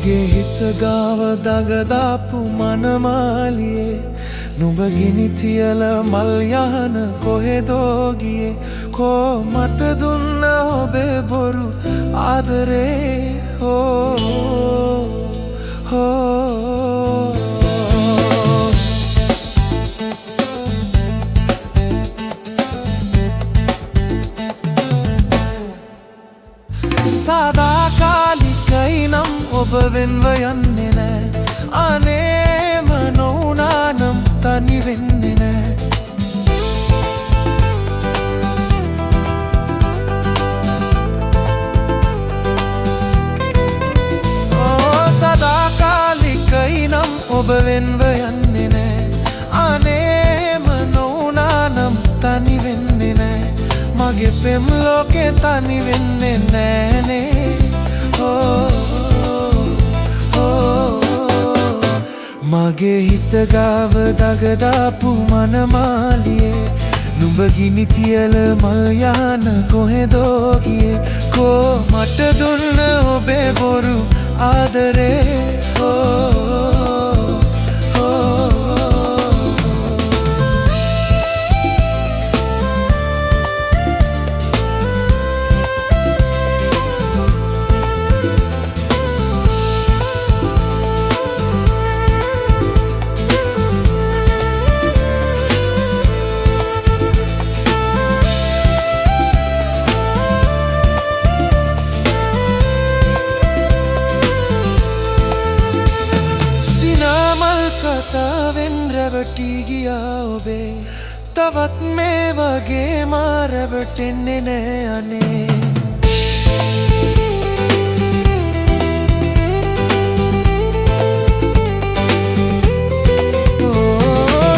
මගේ හිත ගාව දගදාපු මනමාලියේ නුඹ ගිනි තියල මල් යහන කොහෙදෝ ගියේ කෝ මට දුන්න ඔබේ බොරු ආදරේ සදාකාලිකයි නම් ඔබ වෙන්ව යන්නේ නෑ අනේම නොවුනානම් තනි වෙන්නේ නෑ සදාකාලිකයි නම් ඔබ වෙන්ව යන්නේ නෑ අනේම නොවුනානම් තනි වෙන්නේ නෑ මගේ පෙම් ලෝකේ තනි වෙන්නේ නෑනේ මගේ හිත ගාව දගදාපු මනමාලියේ නුඹ ගිනි තියල මල් යහන කොහෙදෝ ගියේ කෝ මට දුන්න ඔබේ බොරු ආදරේ කතාවෙන් රැවටි ගියා ඔබේ තවත් මේ වගේ මා රැවටෙන්නේ නෑ අනේ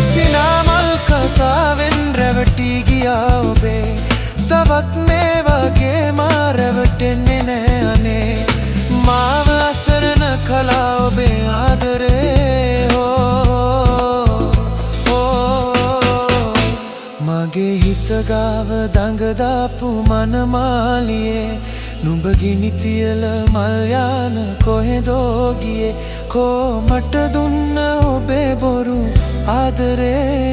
සිනාමල් කතාවෙන් රැවටි ගියා ඔබේ තවත් මේ වගේ මා රැවටෙන්නේ නෑ අනේ මාව අසරණ කළා ඔබේ ආදරේ මගේ හිත ගාව දඟදාපු මනමාලියේ නුඹ ගිනි තියල මල් යන කොහෙදෝ ගියේ කෝ මට දුන්න ඔබේ බොරු ආදරේ